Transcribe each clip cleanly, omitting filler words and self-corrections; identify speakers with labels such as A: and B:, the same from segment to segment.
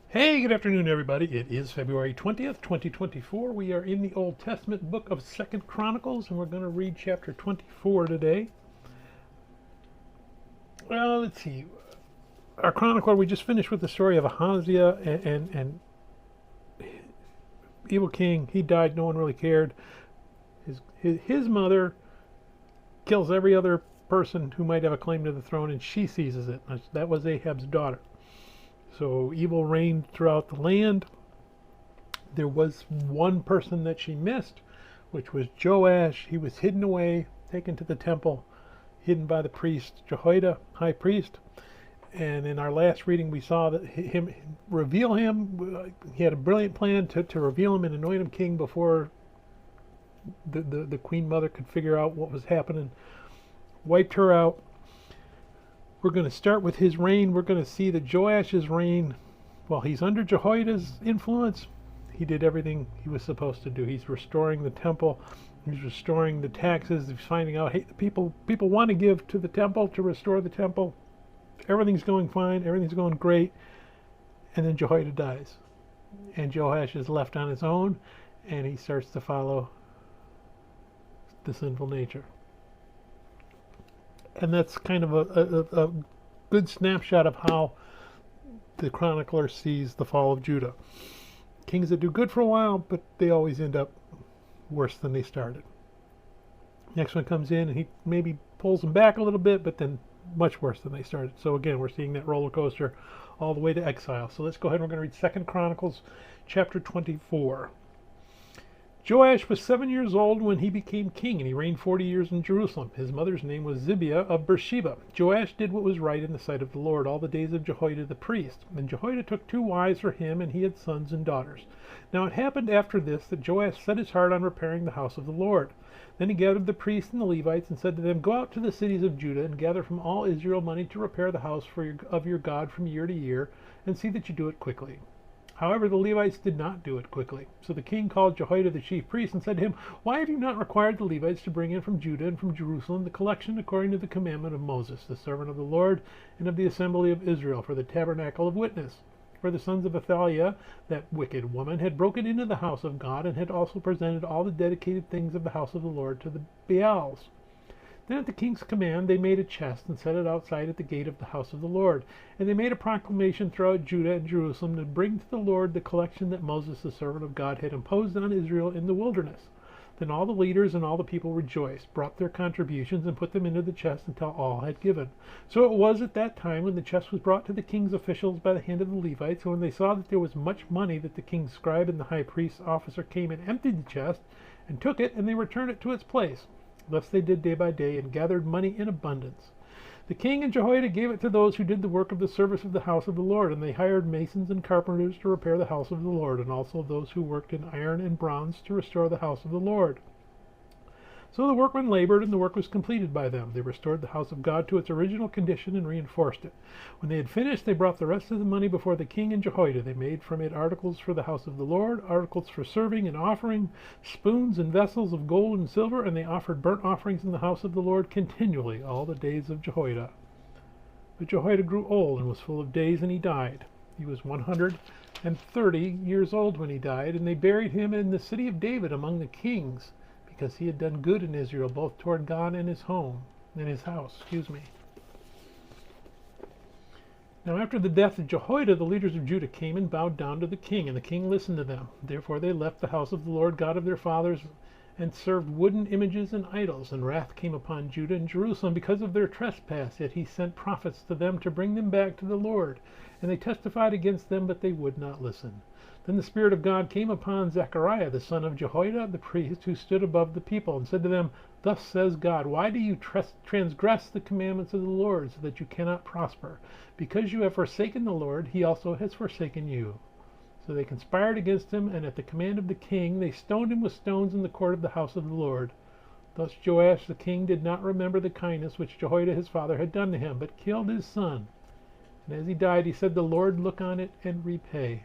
A: Hey, good afternoon, everybody. It is February 20th, 2024. We are in the Old Testament book of 2nd Chronicles, and we're going to read chapter 24 today. Well, let's see. Our chronicler, we just finished with the story of Ahaziah and evil king. He died. No one really cared. His mother kills every other person who might have a claim to the throne, and she seizes it. That was Ahab's daughter. So evil reigned throughout the land. There was one person that she missed, which was Joash. He was hidden away, taken to the temple, hidden by the priest, Jehoiada, high priest. And in our last reading, we saw that reveal him. He had a brilliant plan to reveal him and anoint him king before the queen mother could figure out what was happening. Wiped her out. We're going to start with his reign. We're going to see that Joash's reign, while he's under Jehoiada's influence, he did everything he was supposed to do. He's restoring the temple. He's restoring the taxes. He's finding out, hey, the people want to give to the temple, to restore the temple. Everything's going fine. Everything's going great. And then Jehoiada dies. And Joash is left on his own, and he starts to follow the sinful nature. And that's kind of a good snapshot of how the chronicler sees the fall of Judah. Kings that do good for a while, but they always end up worse than they started. Next one comes in, and he maybe pulls them back a little bit, but then much worse than they started. So again, we're seeing that roller coaster all the way to exile. So let's go ahead and we're going to read 2nd Chronicles chapter 24. Joash was 7 years old when he became king, and he reigned 40 years in Jerusalem. His mother's name was Zibiah of Beersheba. Joash did what was right in the sight of the Lord all the days of Jehoiada the priest. And Jehoiada took 2 wives for him, and he had sons and daughters. Now it happened after this that Joash set his heart on repairing the house of the Lord. Then he gathered the priests and the Levites and said to them, "Go out to the cities of Judah and gather from all Israel money to repair the house of your God from year to year, and see that you do it quickly." However, the Levites did not do it quickly. So the king called Jehoiada the chief priest and said to him, "Why have you not required the Levites to bring in from Judah and from Jerusalem the collection according to the commandment of Moses, the servant of the Lord, and of the assembly of Israel, for the tabernacle of witness?" For the sons of Athaliah, that wicked woman, had broken into the house of God, and had also presented all the dedicated things of the house of the Lord to the Baals. Then at the king's command they made a chest and set it outside at the gate of the house of the Lord. And they made a proclamation throughout Judah and Jerusalem to bring to the Lord the collection that Moses the servant of God had imposed on Israel in the wilderness. Then all the leaders and all the people rejoiced, brought their contributions, and put them into the chest until all had given. So it was at that time, when the chest was brought to the king's officials by the hand of the Levites, and when they saw that there was much money, that the king's scribe and the high priest's officer came and emptied the chest, and took it, and they returned it to its place. Thus they did day by day, and gathered money in abundance. The king and Jehoiada gave it to those who did the work of the service of the house of the Lord, and they hired masons and carpenters to repair the house of the Lord, and also those who worked in iron and bronze to restore the house of the Lord. So the workmen labored, and the work was completed by them. They restored the house of God to its original condition and reinforced it. When they had finished, they brought the rest of the money before the king and Jehoiada. They made from it articles for the house of the Lord, articles for serving and offering, spoons and vessels of gold and silver, and they offered burnt offerings in the house of the Lord continually all the days of Jehoiada. But Jehoiada grew old and was full of days, and he died. He was 130 years old when he died, and they buried him in the city of David among the kings, because he had done good in Israel, both toward God and his house. Now after the death of Jehoiada, the leaders of Judah came and bowed down to the king, and the king listened to them. Therefore they left the house of the Lord God of their fathers, and served wooden images and idols. And wrath came upon Judah and Jerusalem because of their trespass. Yet he sent prophets to them to bring them back to the Lord. And they testified against them, but they would not listen. Then the Spirit of God came upon Zechariah, the son of Jehoiada, the priest, who stood above the people, and said to them, "Thus says God, why do you transgress the commandments of the Lord, so that you cannot prosper? Because you have forsaken the Lord, he also has forsaken you." So they conspired against him, and at the command of the king they stoned him with stones in the court of the house of the Lord. Thus Joash the king did not remember the kindness which Jehoiada his father had done to him, but killed his son. And as he died, he said, "The Lord look on it and repay."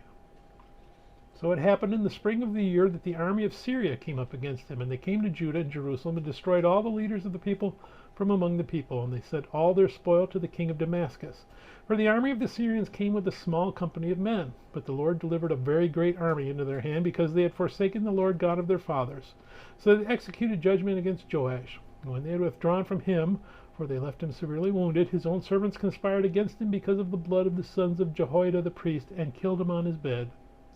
A: So it happened in the spring of the year that the army of Syria came up against him, and they came to Judah and Jerusalem and destroyed all the leaders of the people from among the people, and they sent all their spoil to the king of Damascus. For the army of the Syrians came with a small company of men, but the Lord delivered a very great army into their hand, because they had forsaken the Lord God of their fathers. So they executed judgment against Joash. And when they had withdrawn from him, for they left him severely wounded, his own servants conspired against him because of the blood of the sons of Jehoiada the priest, and killed him on his bed.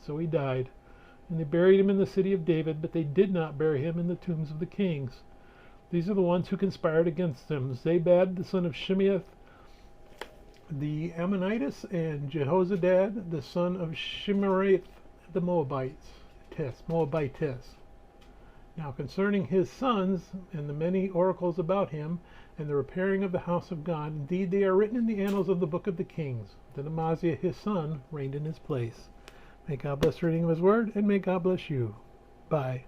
A: So he died. And they buried him in the city of David, but they did not bury him in the tombs of the kings. These are the ones who conspired against him: Zabad, the son of Shimeath, the Ammonitess, and Jehozadad, the son of Shimerath, the Moabitess. Now concerning his sons, and the many oracles about him, and the repairing of the house of God, indeed they are written in the annals of the book of the kings. Then Amaziah his son reigned in his place. May God bless the reading of his word, and may God bless you. Bye.